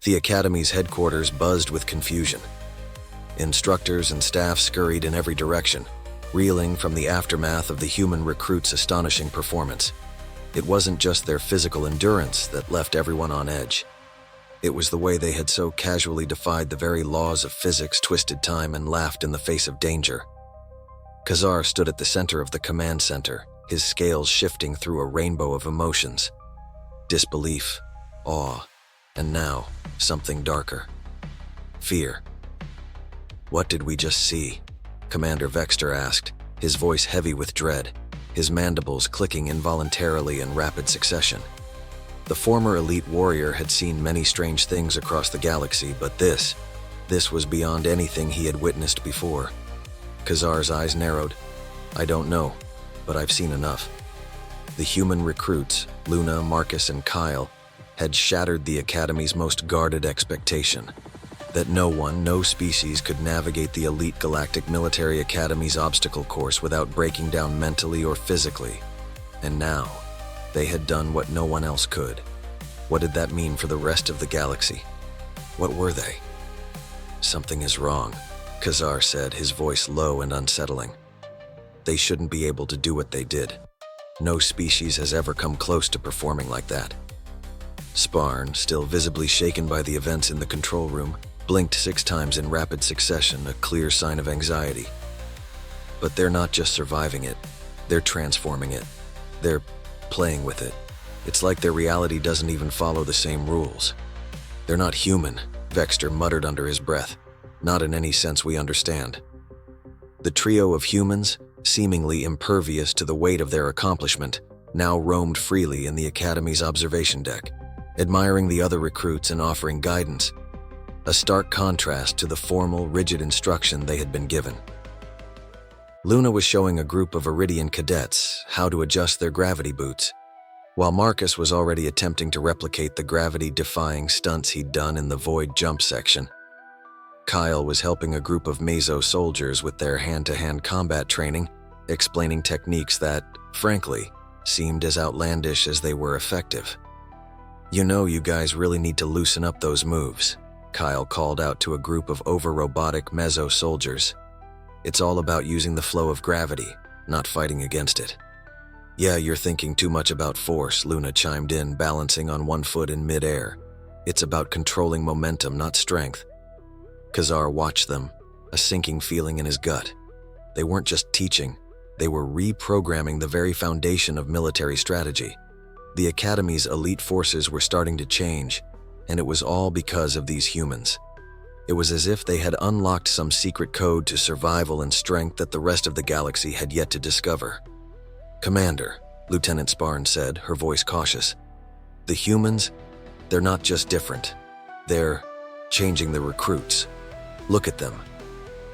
The Academy's headquarters buzzed with confusion. Instructors and staff scurried in every direction, reeling from the aftermath of the human recruits' astonishing performance. It wasn't just their physical endurance that left everyone on edge. It was the way they had so casually defied the very laws of physics, twisted time, and laughed in the face of danger. Khazar stood at the center of the command center, his scales shifting through a rainbow of emotions. Disbelief, awe, and now, something darker. Fear. "What did we just see?" Commander Vexter asked, his voice heavy with dread, his mandibles clicking involuntarily in rapid succession. The former elite warrior had seen many strange things across the galaxy, but this was beyond anything he had witnessed before. Khazar's eyes narrowed. "I don't know, but I've seen enough." The human recruits, Luna, Marcus, and Kyle, had shattered the Academy's most guarded expectation. That no species could navigate the elite Galactic Military Academy's obstacle course without breaking down mentally or physically. And now, they had done what no one else could. What did that mean for the rest of the galaxy? What were they? "Something is wrong," Khazar said, his voice low and unsettling. "They shouldn't be able to do what they did. No species has ever come close to performing like that." Sparn, still visibly shaken by the events in the control room, blinked 6 times in rapid succession, a clear sign of anxiety. "But they're not just surviving it, they're transforming it. They're playing with it. It's like their reality doesn't even follow the same rules. They're not human," Vexter muttered under his breath. "Not in any sense we understand." The trio of humans, seemingly impervious to the weight of their accomplishment, now roamed freely in the Academy's observation deck, admiring the other recruits and offering guidance, a stark contrast to the formal, rigid instruction they had been given. Luna was showing a group of Iridian cadets how to adjust their gravity boots, while Marcus was already attempting to replicate the gravity-defying stunts he'd done in the void jump section. Kyle was helping a group of Meso soldiers with their hand-to-hand combat training, explaining techniques that, frankly, seemed as outlandish as they were effective. "You know, you guys really need to loosen up those moves," Kyle called out to a group of over-robotic Meso soldiers. "It's all about using the flow of gravity, not fighting against it." "Yeah, you're thinking too much about force," Luna chimed in, balancing on one foot in mid-air. "It's about controlling momentum, not strength." Khazar watched them, a sinking feeling in his gut. They weren't just teaching, they were reprogramming the very foundation of military strategy. The Academy's elite forces were starting to change, and it was all because of these humans. It was as if they had unlocked some secret code to survival and strength that the rest of the galaxy had yet to discover. "Commander," Lieutenant Sparn said, her voice cautious, "the humans, they're not just different. They're changing the recruits. Look at them."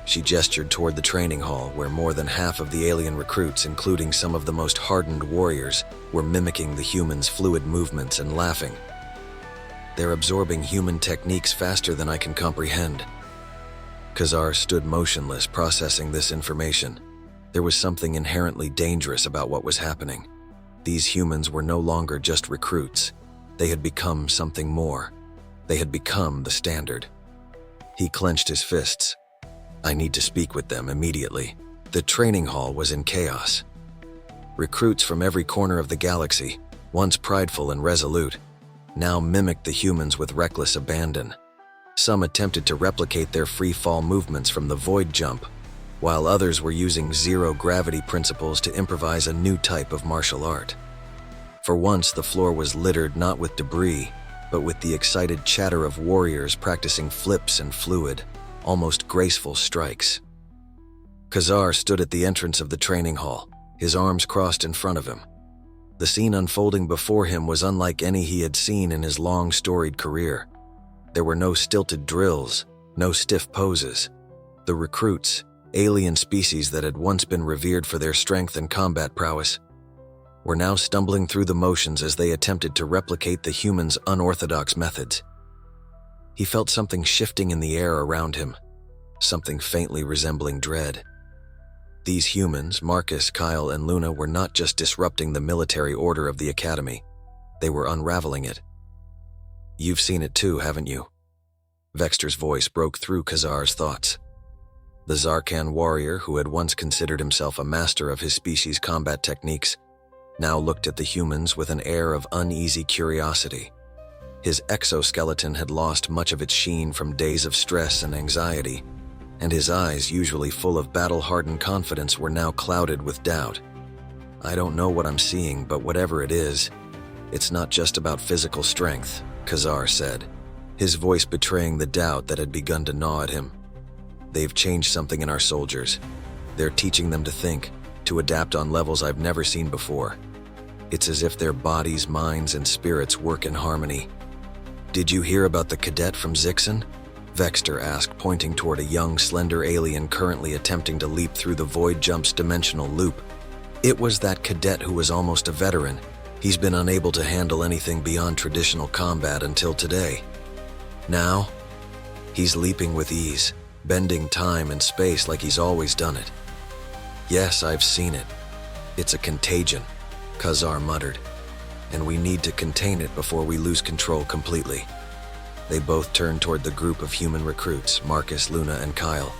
She gestured toward the training hall, where more than half of the alien recruits, including some of the most hardened warriors, were mimicking the humans' fluid movements and laughing. "They're absorbing human techniques faster than I can comprehend." Khazar stood motionless, processing this information. There was something inherently dangerous about what was happening. These humans were no longer just recruits. They had become something more. They had become the standard. He clenched his fists. "I need to speak with them immediately." The training hall was in chaos. Recruits from every corner of the galaxy, once prideful and resolute, now mimicked the humans with reckless abandon. Some attempted to replicate their free-fall movements from the void jump, while others were using zero-gravity principles to improvise a new type of martial art. For once, the floor was littered not with debris, but with the excited chatter of warriors practicing flips and fluid, almost graceful strikes. Khazar stood at the entrance of the training hall, his arms crossed in front of him. The scene unfolding before him was unlike any he had seen in his long, storied career. There were no stilted drills, no stiff poses. The recruits, alien species that had once been revered for their strength and combat prowess, were now stumbling through the motions as they attempted to replicate the humans' unorthodox methods. He felt something shifting in the air around him, something faintly resembling dread. These humans, Marcus, Kyle, and Luna, were not just disrupting the military order of the Academy. They were unraveling it. "You've seen it too, haven't you?" Vexter's voice broke through Khazar's thoughts. The Zarkan warrior, who had once considered himself a master of his species' combat techniques, now looked at the humans with an air of uneasy curiosity. His exoskeleton had lost much of its sheen from days of stress and anxiety, and his eyes, usually full of battle-hardened confidence, were now clouded with doubt. "I don't know what I'm seeing, but whatever it is, it's not just about physical strength," Khazar said, his voice betraying the doubt that had begun to gnaw at him. "They've changed something in our soldiers. They're teaching them to think, to adapt on levels I've never seen before. It's as if their bodies, minds, and spirits work in harmony." "Did you hear about the cadet from Zixon?" Vexter asked, pointing toward a young, slender alien currently attempting to leap through the Void Jump's dimensional loop. "It was that cadet who was almost a veteran. He's been unable to handle anything beyond traditional combat until today. Now, he's leaping with ease, bending time and space like he's always done it." "Yes, I've seen it. It's a contagion," Khazar muttered, "and we need to contain it before we lose control completely." They both turned toward the group of human recruits, Marcus, Luna, and Kyle.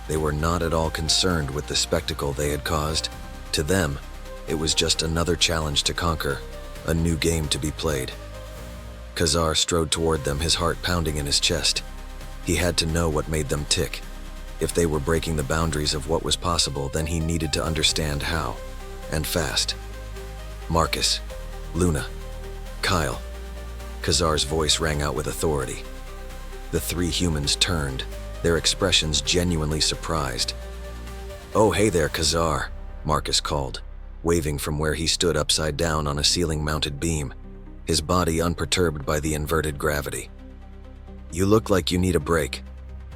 They were not at all concerned with the spectacle they had caused. To them, it was just another challenge to conquer, a new game to be played. Khazar strode toward them, his heart pounding in his chest. He had to know what made them tick. If they were breaking the boundaries of what was possible, then he needed to understand how, and fast. "Marcus, Luna, Kyle." Khazar's voice rang out with authority. The three humans turned, their expressions genuinely surprised. "Oh, hey there, Khazar," Marcus called, waving from where he stood upside down on a ceiling-mounted beam, his body unperturbed by the inverted gravity. "You look like you need a break.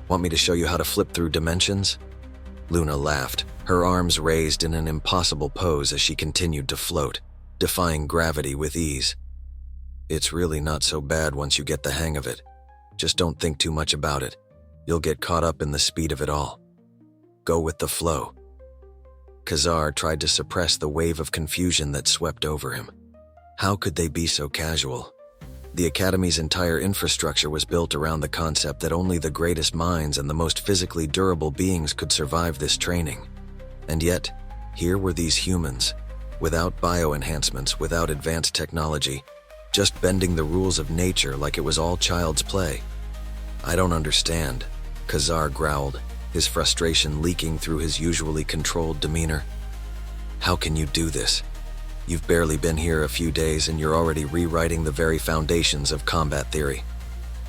Want me to show you how to flip through dimensions?" Luna laughed, her arms raised in an impossible pose as she continued to float, defying gravity with ease. "It's really not so bad once you get the hang of it. Just don't think too much about it. You'll get caught up in the speed of it all. Go with the flow." Khazar tried to suppress the wave of confusion that swept over him. How could they be so casual? The Academy's entire infrastructure was built around the concept that only the greatest minds and the most physically durable beings could survive this training. And yet, here were these humans, without bioenhancements, without advanced technology, just bending the rules of nature like it was all child's play. "I don't understand," Khazar growled, his frustration leaking through his usually controlled demeanor. "How can you do this? You've barely been here a few days and you're already rewriting the very foundations of combat theory.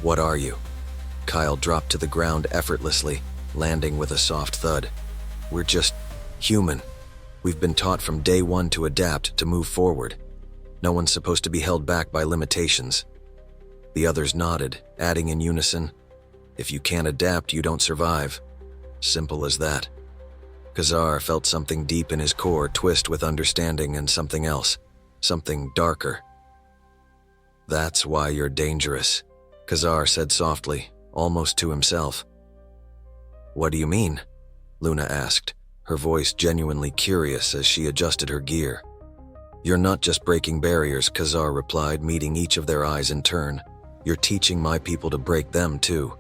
What are you?" Kyle dropped to the ground effortlessly, landing with a soft thud. "We're just human. We've been taught from day one to adapt, to move forward. No one's supposed to be held back by limitations." The others nodded, adding in unison, "If you can't adapt, you don't survive. Simple as that." Khazar felt something deep in his core twist with understanding and something else, something darker. "That's why you're dangerous," Khazar said softly, almost to himself. "What do you mean?" Luna asked, her voice genuinely curious as she adjusted her gear. "You're not just breaking barriers," Khazar replied, meeting each of their eyes in turn. "You're teaching my people to break them too.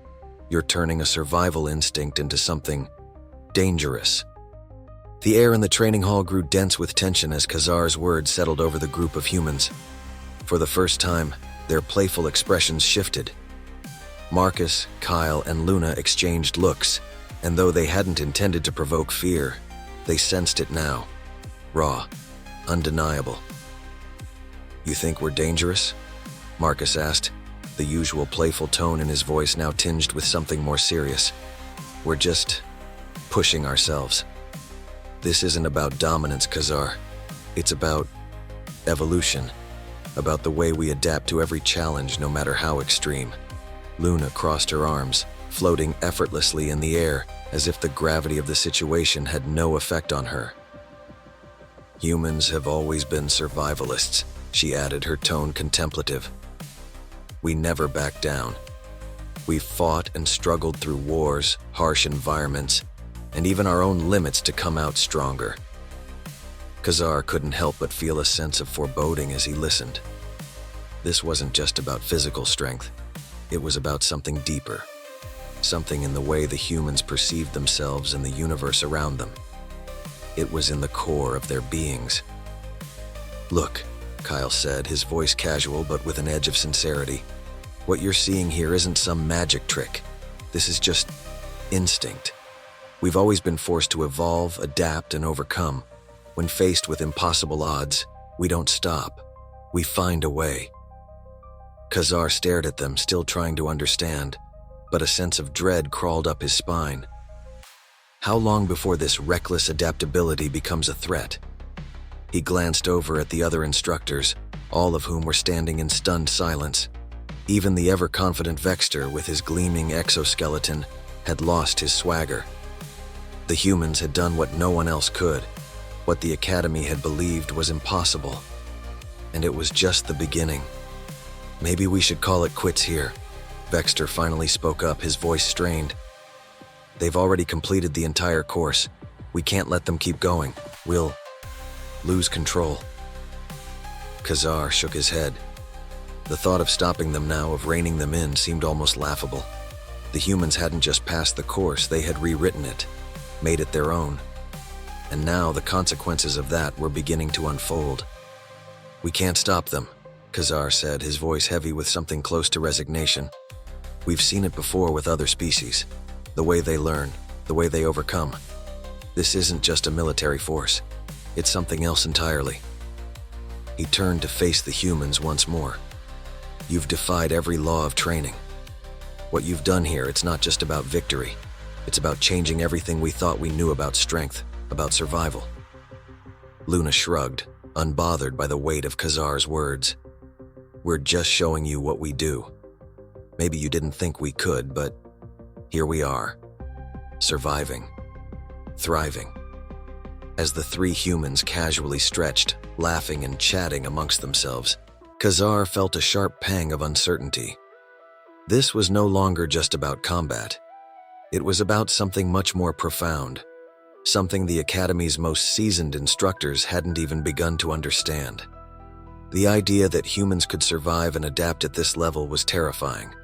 You're turning a survival instinct into something dangerous." The air in the training hall grew dense with tension as Khazar's words settled over the group of humans. For the first time, their playful expressions shifted. Marcus, Kyle, and Luna exchanged looks, and though they hadn't intended to provoke fear, they sensed it now. Raw, undeniable. "You think we're dangerous?" Marcus asked, the usual playful tone in his voice now tinged with something more serious. "We're just pushing ourselves. This isn't about dominance, Khazar. It's about evolution, about the way we adapt to every challenge, no matter how extreme." Luna crossed her arms, floating effortlessly in the air, as if the gravity of the situation had no effect on her. "Humans have always been survivalists," she added, her tone contemplative. "We never back down. We've fought and struggled through wars, harsh environments, and even our own limits to come out stronger." Khazar couldn't help but feel a sense of foreboding as he listened. This wasn't just about physical strength. It was about something deeper. something in the way the humans perceived themselves and the universe around them. It was in the core of their beings. "Look," Kyle said, his voice casual but with an edge of sincerity. "What you're seeing here isn't some magic trick. This is just instinct. We've always been forced to evolve, adapt, and overcome. When faced with impossible odds, we don't stop. We find a way." Khazar stared at them, still trying to understand, but a sense of dread crawled up his spine. How long before this reckless adaptability becomes a threat? He glanced over at the other instructors, all of whom were standing in stunned silence. Even the ever-confident Vexter, with his gleaming exoskeleton, had lost his swagger. The humans had done what no one else could, what the Academy had believed was impossible. And it was just the beginning. "Maybe we should call it quits here," Vexter finally spoke up, his voice strained. "They've already completed the entire course. We can't let them keep going. We'll lose control." Khazar shook his head. The thought of stopping them now, of reining them in, seemed almost laughable. The humans hadn't just passed the course, they had rewritten it, made it their own. And now the consequences of that were beginning to unfold. "We can't stop them," Khazar said, his voice heavy with something close to resignation. "We've seen it before with other species. The way they learn, the way they overcome. This isn't just a military force. It's something else entirely." He turned to face the humans once more. "You've defied every law of training. What you've done here, it's not just about victory. It's about changing everything we thought we knew about strength, about survival." Luna shrugged, unbothered by the weight of Khazar's words. "We're just showing you what we do. Maybe you didn't think we could, but here we are. Surviving. Thriving." As the three humans casually stretched, laughing and chatting amongst themselves, Khazar felt a sharp pang of uncertainty. This was no longer just about combat. It was about something much more profound, something the Academy's most seasoned instructors hadn't even begun to understand. The idea that humans could survive and adapt at this level was terrifying.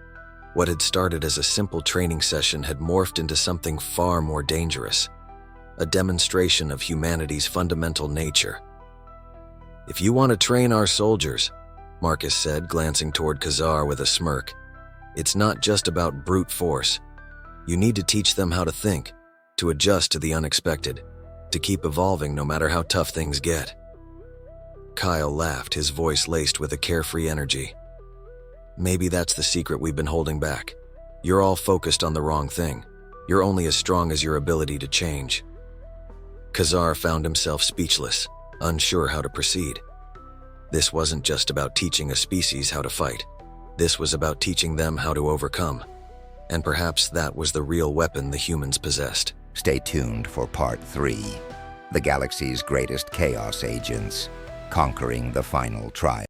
What had started as a simple training session had morphed into something far more dangerous, a demonstration of humanity's fundamental nature. "If you want to train our soldiers," Marcus said, glancing toward Khazar with a smirk, "it's not just about brute force. You need to teach them how to think, to adjust to the unexpected, to keep evolving no matter how tough things get." Kyle laughed, his voice laced with a carefree energy. "Maybe that's the secret we've been holding back. You're all focused on the wrong thing. You're only as strong as your ability to change." Khazar found himself speechless, unsure how to proceed. This wasn't just about teaching a species how to fight. This was about teaching them how to overcome. And perhaps that was the real weapon the humans possessed. Stay tuned for Part 3, the galaxy's greatest chaos agents, conquering the final trial.